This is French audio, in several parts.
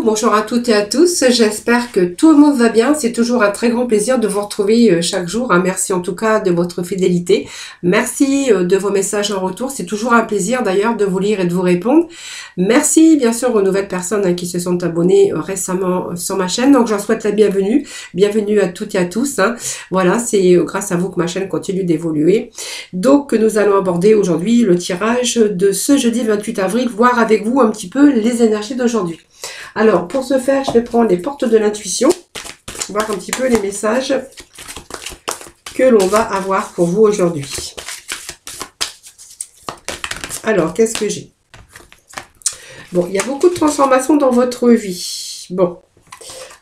bonjour à toutes et à tous, j'espère que tout le monde va bien, c'est toujours un très grand plaisir de vous retrouver chaque jour, merci en tout cas de votre fidélité, merci de vos messages en retour, c'est toujours un plaisir d'ailleurs de vous lire et de vous répondre, merci bien sûr aux nouvelles personnes qui se sont abonnées récemment sur ma chaîne, donc j'en souhaite la bienvenue, bienvenue à toutes et à tous, voilà, c'est grâce à vous que ma chaîne continue d'évoluer, donc nous allons aborder aujourd'hui le tirage de ce jeudi 28 avril, voir avec vous un petit peu les énergies d'aujourd'hui. Alors, pour ce faire, je vais prendre les portes de l'intuition, voir un petit peu les messages que l'on va avoir pour vous aujourd'hui. Alors, qu'est-ce que j'ai? Bon, il y a beaucoup de transformations dans votre vie. Bon,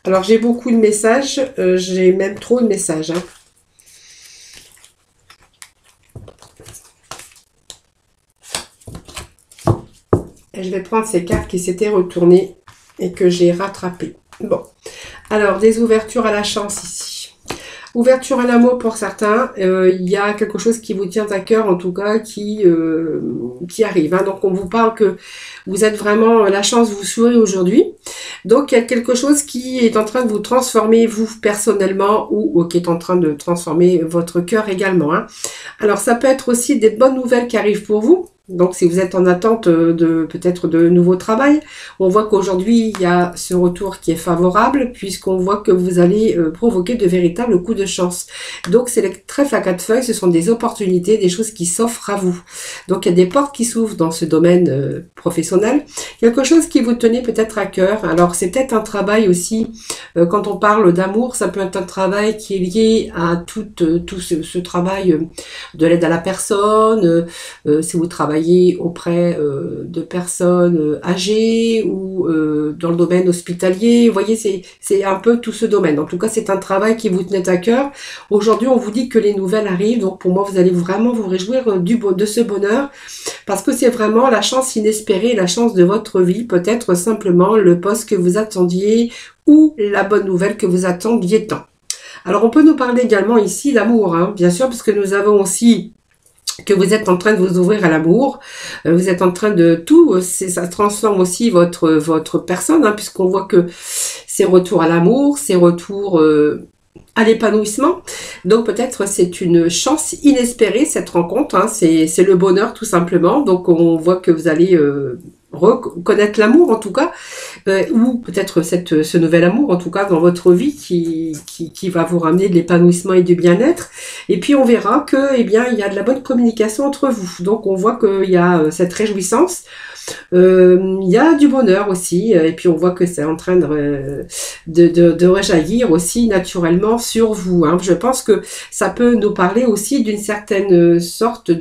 alors j'ai beaucoup de messages, j'ai même trop de messages. Et je vais prendre ces cartes qui s'étaient retournées et que j'ai rattrapé. Bon, alors des ouvertures à la chance ici. Ouverture à l'amour pour certains, il y a quelque chose qui vous tient à cœur en tout cas qui arrive. Donc on vous parle que vous êtes vraiment, la chance vous sourit aujourd'hui. Donc il y a quelque chose qui est en train de vous transformer vous personnellement ou qui est en train de transformer votre cœur également. Alors ça peut être aussi des bonnes nouvelles qui arrivent pour vous. Donc si vous êtes en attente de peut-être de nouveau travail, on voit qu'aujourd'hui il y a ce retour qui est favorable puisqu'on voit que vous allez provoquer de véritables coups de chance. Donc c'est les trèfles à quatre feuilles, ce sont des opportunités, des choses qui s'offrent à vous. Donc il y a des portes qui s'ouvrent dans ce domaine professionnel, quelque chose qui vous tenait peut-être à cœur. Alors c'est peut-être un travail aussi, quand on parle d'amour, ça peut être un travail qui est lié à tout ce travail de l'aide à la personne, si vous travaillez auprès de personnes âgées ou dans le domaine hospitalier. Vous voyez, c'est un peu tout ce domaine. En tout cas, c'est un travail qui vous tenait à cœur. Aujourd'hui, on vous dit que les nouvelles arrivent. Donc, pour moi, vous allez vraiment vous réjouir de ce bonheur parce que c'est vraiment la chance inespérée, la chance de votre vie. Peut-être simplement le poste que vous attendiez ou la bonne nouvelle que vous attendiez tant. Alors, on peut nous parler également ici d'amour, bien sûr, parce que nous avons aussi que vous êtes en train de vous ouvrir à l'amour, vous êtes en train de tout, ça transforme aussi votre personne, puisqu'on voit que c'est retour à l'amour, c'est retour à l'épanouissement. Donc peut-être c'est une chance inespérée cette rencontre, c'est le bonheur tout simplement. Donc on voit que vous allez reconnaître l'amour en tout cas, ou peut-être ce nouvel amour en tout cas dans votre vie qui va vous ramener de l'épanouissement et du bien-être. Et puis on verra que il y a de la bonne communication entre vous. Donc on voit qu'il y a cette réjouissance. Il y a du bonheur aussi, et puis on voit que c'est en train de rejaillir aussi naturellement sur vous. Je pense que ça peut nous parler aussi d'une certaine sorte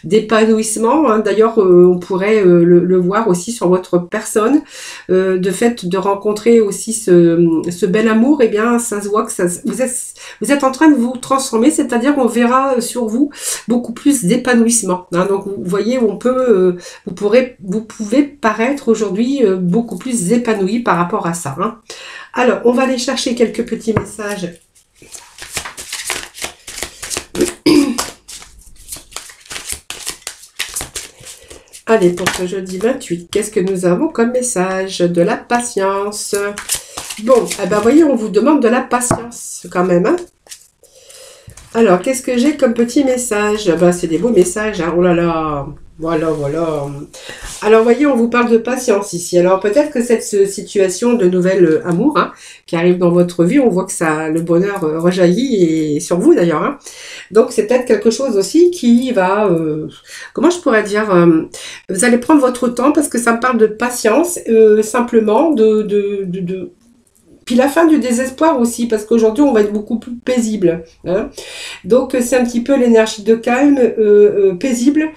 d'épanouissement. D'ailleurs, on pourrait le voir aussi sur votre personne, de fait de rencontrer aussi ce bel amour. Ça se voit que vous êtes en train de vous transformer, c'est-à-dire qu'on verra sur vous beaucoup plus d'épanouissement. Donc vous voyez, vous pouvez paraître aujourd'hui beaucoup plus épanoui par rapport à ça. Alors, on va aller chercher quelques petits messages. Allez, pour ce jeudi 28, qu'est-ce que nous avons comme message? De la patience. Bon, voyez, on vous demande de la patience quand même. Alors, qu'est-ce que j'ai comme petit message? C'est des beaux messages. Oh là là. Voilà. Alors, voyez, on vous parle de patience ici. Alors, peut-être que cette situation de nouvel amour qui arrive dans votre vie, on voit que le bonheur rejaillit et sur vous d'ailleurs. Donc, c'est peut-être quelque chose aussi qui va... comment je pourrais dire vous allez prendre votre temps parce que ça me parle de patience, simplement puis la fin du désespoir aussi, parce qu'aujourd'hui, on va être beaucoup plus paisible. Donc, c'est un petit peu l'énergie de calme, paisible.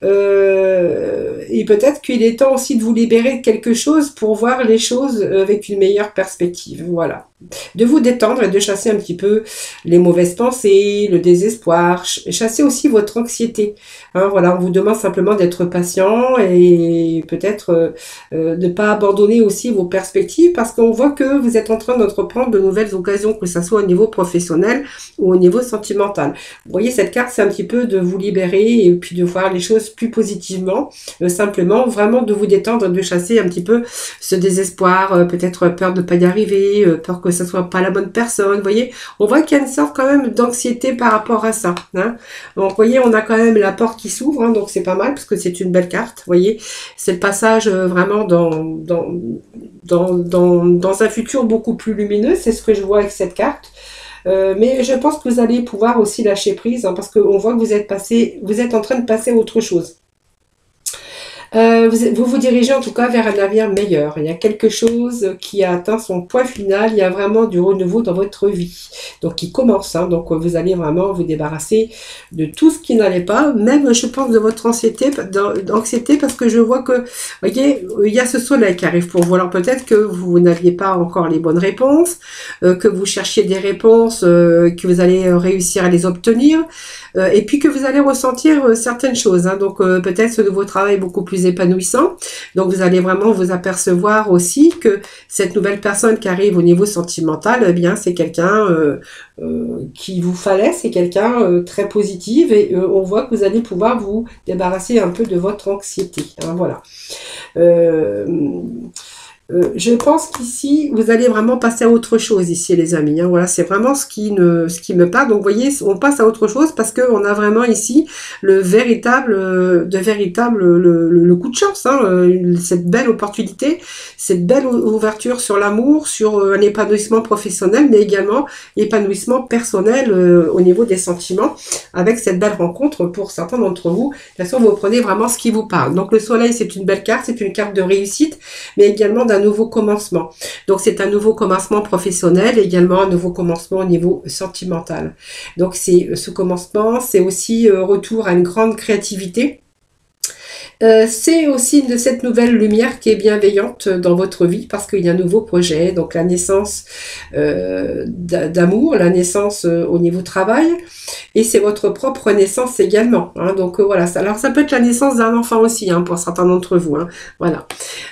Et peut-être qu'il est temps aussi de vous libérer de quelque chose pour voir les choses avec une meilleure perspective. Voilà. De vous détendre et de chasser un petit peu les mauvaises pensées, le désespoir, chasser aussi votre anxiété. Voilà, on vous demande simplement d'être patient et peut-être de ne pas abandonner aussi vos perspectives parce qu'on voit que vous êtes en train d'entreprendre de nouvelles occasions, que ce soit au niveau professionnel ou au niveau sentimental. Vous voyez, cette carte, c'est un petit peu de vous libérer et puis de voir les choses plus positivement, simplement vraiment de vous détendre, de chasser un petit peu ce désespoir, peut-être peur de ne pas y arriver, peur que ça soit pas la bonne personne, vous voyez, on voit qu'il y a une sorte quand même d'anxiété par rapport à ça, hein. Donc vous voyez, on a quand même la porte qui s'ouvre, hein, donc c'est pas mal, parce que c'est une belle carte, vous voyez, c'est le passage vraiment dans un futur beaucoup plus lumineux, c'est ce que je vois avec cette carte. Mais je pense que vous allez pouvoir aussi lâcher prise, hein, parce qu'on voit que vous êtes en train de passer à autre chose. Vous dirigez en tout cas vers un avenir meilleur. Il y a quelque chose qui a atteint son point final. Il y a vraiment du renouveau dans votre vie. Donc, qui commence. Hein, donc, vous allez vraiment vous débarrasser de tout ce qui n'allait pas. Même, je pense, de votre anxiété, parce que je vois que, voyez, il y a ce soleil qui arrive pour vous. Alors, peut-être que vous n'aviez pas encore les bonnes réponses, que vous cherchiez des réponses, que vous allez réussir à les obtenir. Et puis que vous allez ressentir certaines choses. Hein, donc peut-être ce nouveau travail est beaucoup plus épanouissant. Donc vous allez vraiment vous apercevoir aussi que cette nouvelle personne qui arrive au niveau sentimental, eh bien c'est quelqu'un qui vous fallait, c'est quelqu'un très positif et on voit que vous allez pouvoir vous débarrasser un peu de votre anxiété. Hein, voilà. Je pense qu'ici, vous allez vraiment passer à autre chose ici, les amis. Hein. Voilà, c'est vraiment ce qui me parle. Donc, vous voyez, on passe à autre chose parce qu'on a vraiment ici le coup de chance. Hein, cette belle opportunité, cette belle ouverture sur l'amour, sur un épanouissement professionnel, mais également épanouissement personnel au niveau des sentiments avec cette belle rencontre pour certains d'entre vous. De toute façon, vous prenez vraiment ce qui vous parle. Donc, le soleil, c'est une belle carte, c'est une carte de réussite, mais également d'un nouveau commencement. Donc c'est un nouveau commencement professionnel, également un nouveau commencement au niveau sentimental. Donc c'est ce commencement, c'est aussi retour à une grande créativité. C'est aussi de cette nouvelle lumière qui est bienveillante dans votre vie parce qu'il y a un nouveau projet, donc la naissance d'amour, la naissance au niveau travail et c'est votre propre naissance également. Hein, donc voilà, alors ça peut être la naissance d'un enfant aussi hein, pour certains d'entre vous. Hein, voilà.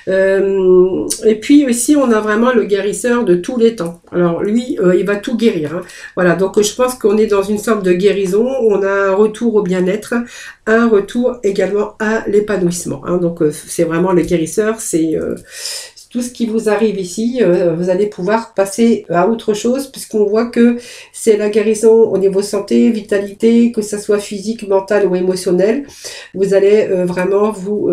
Et puis ici on a vraiment le guérisseur de tous les temps. Alors lui, il va tout guérir. Hein, voilà, donc je pense qu'on est dans une sorte de guérison, on a un retour au bien-être, un retour également à l'épanouissement. Hein. Donc c'est vraiment le guérisseur, c'est tout ce qui vous arrive ici, vous allez pouvoir passer à autre chose puisqu'on voit que c'est la guérison au niveau santé, vitalité, que ça soit physique, mental ou émotionnel. Vous allez vraiment vous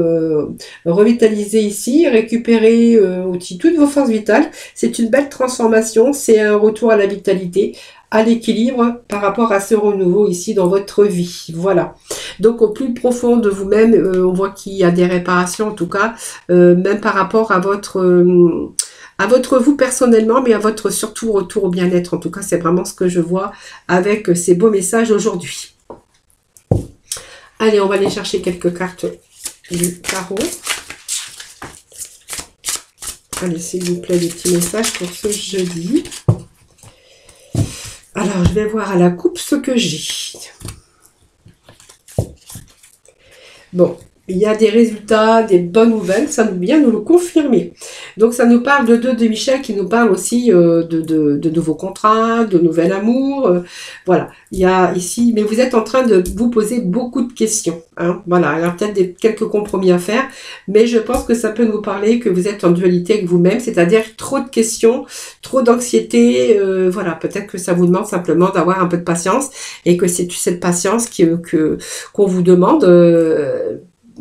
revitaliser ici, récupérer aussi toutes vos forces vitales. C'est une belle transformation, c'est un retour à la vitalité, à l'équilibre par rapport à ce renouveau ici dans votre vie. Voilà. Donc au plus profond de vous-même, on voit qu'il y a des réparations en tout cas, même par rapport à votre vous personnellement, mais à votre surtout retour au bien-être. En tout cas, c'est vraiment ce que je vois avec ces beaux messages aujourd'hui. Allez, on va aller chercher quelques cartes du tarot. Allez, s'il vous plaît, des petits messages pour ce jeudi. Alors, je vais voir à la coupe ce que j'ai. Bon, il y a des résultats, des bonnes nouvelles, ça vient nous le confirmer. Donc, ça nous parle de Michel qui nous parle aussi de nouveaux contrats, de nouvel amour. Voilà, il y a ici, mais vous êtes en train de vous poser beaucoup de questions. Hein, voilà, il y a peut-être quelques compromis à faire, mais je pense que ça peut nous parler que vous êtes en dualité avec vous-même, c'est-à-dire trop de questions, trop d'anxiété. Voilà, peut-être que ça vous demande simplement d'avoir un peu de patience et que c'est cette patience qu'on vous demande.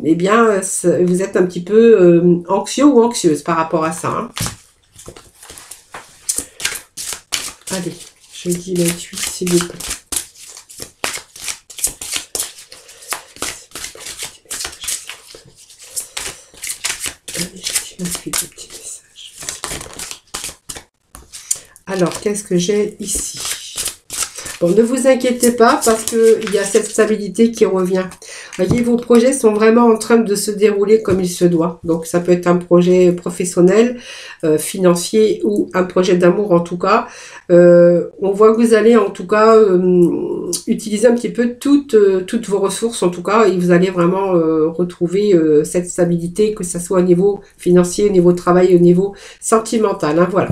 Eh bien, vous êtes un petit peu anxieux ou anxieuse par rapport à ça. Hein. Allez, je dis 28, s'il vous plaît. Allez, je dis 28, le petit message. Alors, qu'est-ce que j'ai ici? Bon, ne vous inquiétez pas parce qu'il y a cette stabilité qui revient. Voyez, vos projets sont vraiment en train de se dérouler comme il se doit. Donc, ça peut être un projet professionnel, financier ou un projet d'amour en tout cas. On voit que vous allez en tout cas utiliser un petit peu toutes vos ressources en tout cas et vous allez vraiment retrouver cette stabilité, que ce soit au niveau financier, au niveau travail, au niveau sentimental. Hein, voilà.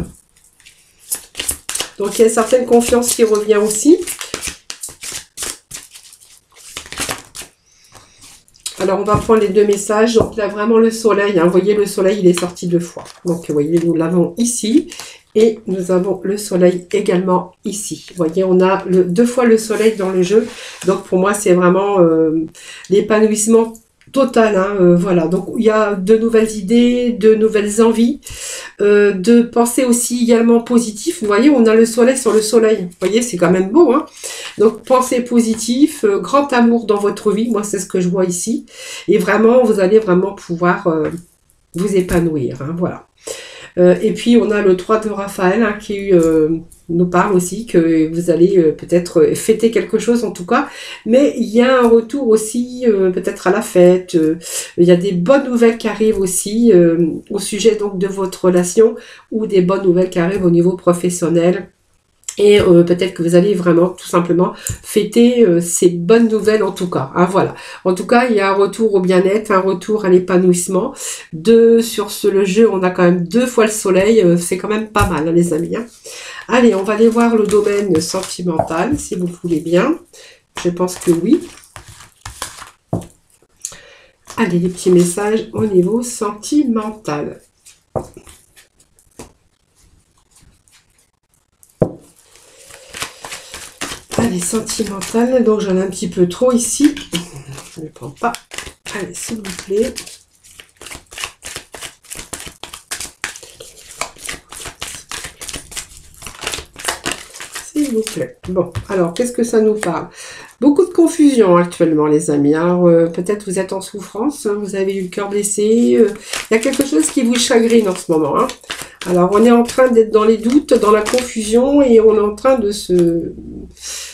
Donc, il y a une certaine confiance qui revient aussi. Alors, on va prendre les deux messages. Donc, là, vraiment le soleil. Hein. Vous voyez, le soleil, il est sorti 2 fois. Donc, vous voyez, nous l'avons ici. Et nous avons le soleil également ici. Vous voyez, on a 2 fois le soleil dans le jeu. Donc, pour moi, c'est vraiment l'épanouissement total. Hein, voilà. Donc, il y a de nouvelles idées, de nouvelles envies. De penser aussi également positif. Vous voyez, on a le soleil sur le soleil. Vous voyez, c'est quand même beau. Hein. Donc, pensez positif, grand amour dans votre vie. Moi, c'est ce que je vois ici. Et vraiment, vous allez vraiment pouvoir vous épanouir. Hein, voilà. Et puis, on a le 3 de Raphaël hein, qui nous parle aussi que vous allez peut-être fêter quelque chose en tout cas. Mais il y a un retour aussi peut-être à la fête. Il y a des bonnes nouvelles qui arrivent aussi au sujet donc de votre relation ou des bonnes nouvelles qui arrivent au niveau professionnel. Et peut-être que vous allez vraiment tout simplement fêter ces bonnes nouvelles en tout cas. Hein, voilà. En tout cas, il y a un retour au bien-être, un retour à l'épanouissement. Sur le jeu, on a quand même 2 fois le soleil. C'est quand même pas mal, hein, les amis. Hein. Allez, on va aller voir le domaine sentimental, si vous voulez bien. Je pense que oui. Allez, les petits messages au niveau sentimental. Allez, sentimental, donc j'en ai un petit peu trop ici. Je ne le prends pas. Allez, s'il vous plaît. S'il vous plaît. Bon, alors, qu'est-ce que ça nous parle? Beaucoup de confusion actuellement, les amis. Alors, peut-être vous êtes en souffrance, hein, vous avez eu le cœur blessé. Il y a quelque chose qui vous chagrine en ce moment. Hein. Alors, on est en train d'être dans les doutes, dans la confusion, et on est en train de se...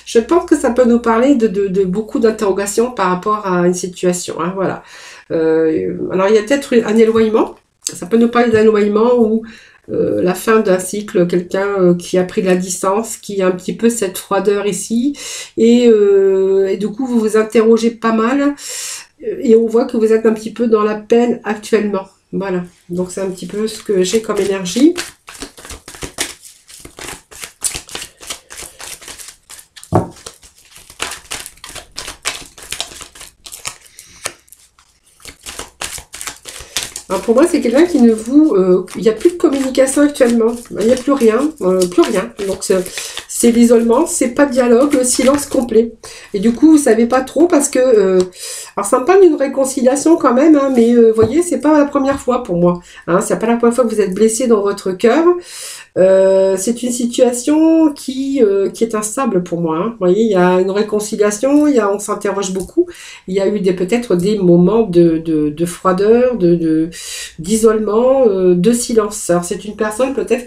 Je pense que ça peut nous parler de beaucoup d'interrogations par rapport à une situation. Hein, voilà. Alors, il y a peut-être un éloignement. Ça peut nous parler d'un éloignement ou la fin d'un cycle, quelqu'un qui a pris la distance, qui a un petit peu cette froideur ici. Et du coup, vous vous interrogez pas mal. Et on voit que vous êtes un petit peu dans la peine actuellement. Voilà. Donc, c'est un petit peu ce que j'ai comme énergie. Alors pour moi, c'est quelqu'un qui ne vous... il n'y a plus de communication actuellement. Il n'y a plus rien. Plus rien. Donc c'est l'isolement, c'est pas de dialogue, le silence complet. Et du coup, vous savez pas trop parce que... alors ça me parle d'une réconciliation quand même, hein, mais vous voyez, c'est pas la première fois pour moi. Hein, c'est pas la première fois que vous êtes blessé dans votre cœur. C'est une situation qui est instable pour moi. Hein. Vous voyez, il y a une réconciliation, on s'interroge beaucoup. Il y a eu peut-être des moments de froideur, d'isolement, de silence. Alors c'est une personne peut-être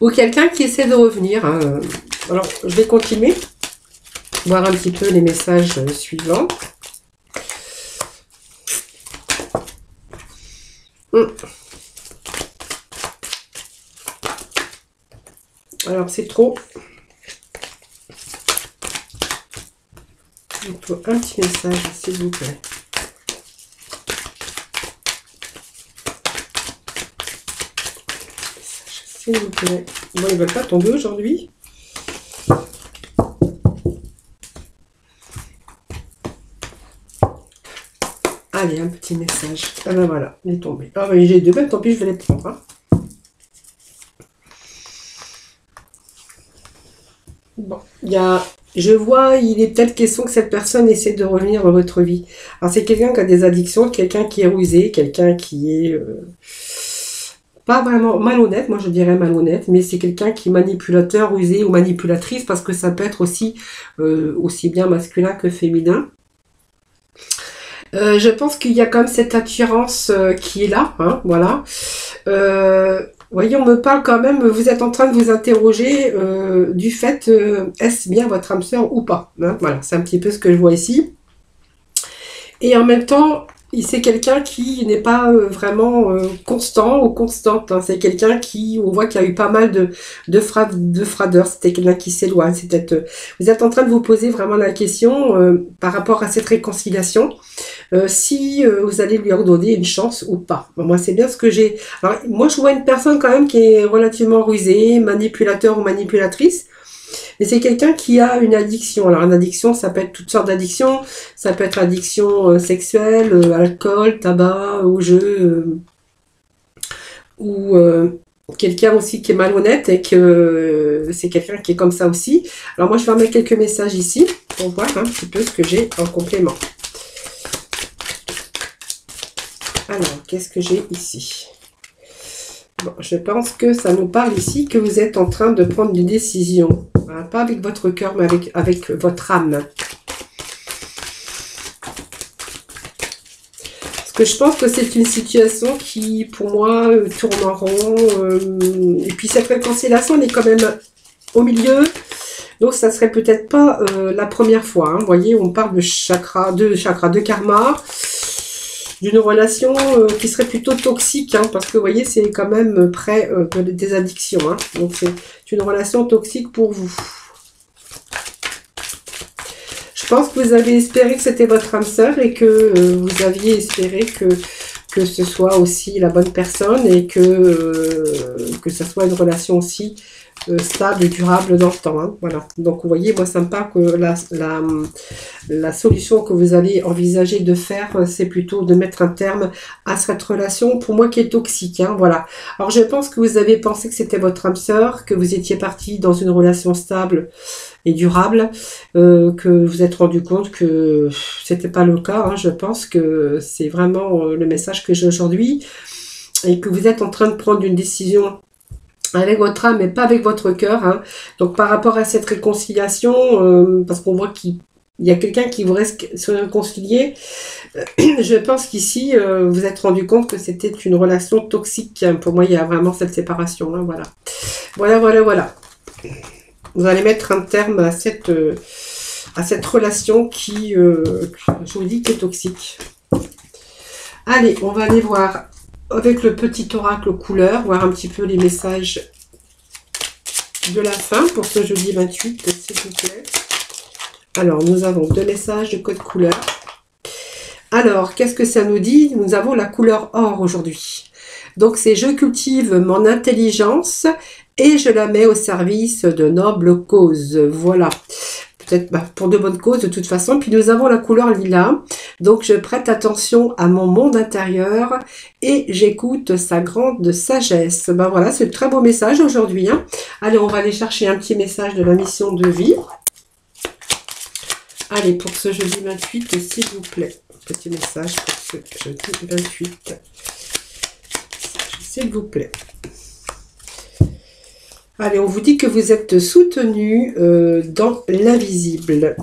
ou quelqu'un qui essaie de revenir. Hein. Alors je vais continuer. Voir un petit peu les messages suivants. Alors, c'est trop. Il faut un petit message, s'il vous plaît. S'il vous plaît. Bon, ils ne veulent pas tomber aujourd'hui. Allez, un petit message. Ah ben voilà, il est tombé. Ah ben j'ai 2, ben tant pis, je vais les prendre. Hein. Bon, je vois, il est peut-être question que cette personne essaie de revenir dans votre vie. Alors c'est quelqu'un qui a des addictions, quelqu'un qui est rusé, quelqu'un qui est pas vraiment malhonnête, moi je dirais malhonnête, mais c'est quelqu'un qui est manipulateur, rusé ou manipulatrice, parce que ça peut être aussi bien masculin que féminin. Je pense qu'il y a comme cette attirance qui est là, hein, voilà. Voyez, on me parle quand même, vous êtes en train de vous interroger du fait, est-ce bien votre âme sœur ou pas, hein, voilà, c'est un petit peu ce que je vois ici. Et en même temps, c'est quelqu'un qui n'est pas vraiment constant ou constante. Hein. C'est quelqu'un qui, on voit qu'il y a eu pas mal de fradeur. C'était quelqu'un qui s'éloigne. C'est peut-être, vous êtes en train de vous poser vraiment la question par rapport à cette réconciliation, si vous allez lui redonner une chance ou pas. Bon, moi, c'est bien ce que j'ai. Alors, moi, je vois une personne quand même qui est relativement rusée, manipulateur ou manipulatrice. Mais c'est quelqu'un qui a une addiction. Alors, une addiction, ça peut être toutes sortes d'addictions. Ça peut être addiction sexuelle, alcool, tabac, ou jeu, ou quelqu'un aussi qui est malhonnête et que c'est quelqu'un qui est comme ça aussi. Alors, moi, je vais remettre quelques messages ici pour voir un petit peu ce que j'ai en complément. Alors, qu'est-ce que j'ai ici? Bon, je pense que ça nous parle ici que vous êtes en train de prendre une décision. Hein, pas avec votre cœur, mais avec votre âme. Parce que je pense que c'est une situation qui, pour moi, tourne en rond. Et puis cette réconciliation, elle est quand même au milieu. Donc, ça serait peut-être pas la première fois. Hein. Vous voyez, on parle de chakra, de karma. D'une relation qui serait plutôt toxique, hein, parce que vous voyez, c'est quand même près des addictions. Hein, donc, c'est une relation toxique pour vous. Je pense que vous avez espéré que c'était votre âme sœur et que vous aviez espéré que ce soit aussi la bonne personne et que ce soit une relation aussi stable et durable dans le temps. Hein, voilà. Donc, vous voyez, moi, ça me parle que la solution que vous allez envisager de faire, c'est plutôt de mettre un terme à cette relation, pour moi, qui est toxique. Hein, voilà. Alors, je pense que vous avez pensé que c'était votre âme sœur, que vous étiez parti dans une relation stable et durable, que vous êtes rendu compte que c'était pas le cas. Hein, je pense que c'est vraiment le message que j'ai aujourd'hui et que vous êtes en train de prendre une décision avec votre âme, mais pas avec votre cœur. Hein. Donc, par rapport à cette réconciliation, parce qu'on voit qu'il y a quelqu'un qui voudrait se réconcilier, je pense qu'ici, vous êtes rendu compte que c'était une relation toxique. Pour moi, il y a vraiment cette séparation. Hein, voilà. Voilà. Vous allez mettre un terme à cette relation qui, je vous dis, qui est toxique. Allez, on va aller voir avec le petit oracle couleur, voir un petit peu les messages de la fin pour ce jeudi 28, s'il vous plaît. Alors, nous avons 2 messages de code couleur. Alors, qu'est-ce que ça nous dit? Nous avons la couleur or aujourd'hui. Donc, c'est je cultive mon intelligence et je la mets au service de nobles causes. Voilà. Peut-être pour de bonnes causes de toute façon. Puis nous avons la couleur lilas. Donc je prête attention à mon monde intérieur et j'écoute sa grande sagesse. Ben voilà, c'est un très beau message aujourd'hui. Hein. Allez, on va aller chercher un petit message de la mission de vie. Allez, pour ce jeudi 28, s'il vous plaît. Petit message pour ce jeudi 28. S'il vous plaît. Allez, on vous dit que vous êtes soutenu dans l'invisible.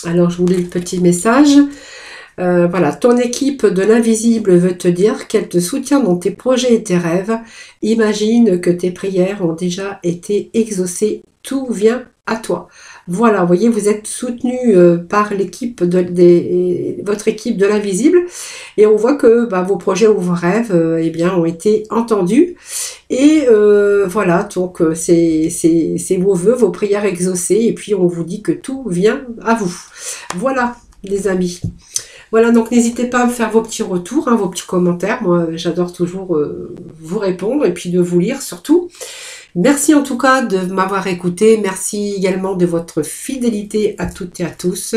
Alors, je vous lis le petit message. Voilà, ton équipe de l'invisible veut te dire qu'elle te soutient dans tes projets et tes rêves. Imagine que tes prières ont déjà été exaucées. Tout vient à toi. Voilà, vous voyez, vous êtes soutenu par l'équipe votre équipe de l'invisible et on voit que vos projets ou vos rêves eh bien, ont été entendus et voilà, donc c'est vos vœux, vos prières exaucées et puis on vous dit que tout vient à vous. Voilà, les amis. Voilà, donc n'hésitez pas à me faire vos petits retours, hein, vos petits commentaires. Moi, j'adore toujours vous répondre et puis de vous lire surtout. Merci en tout cas de m'avoir écouté. Merci également de votre fidélité à toutes et à tous.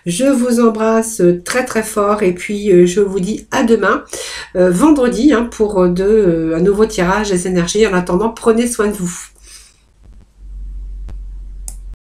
Je vous embrasse très très fort et puis je vous dis à demain, vendredi, hein, pour un nouveau tirage des énergies. En attendant, prenez soin de vous.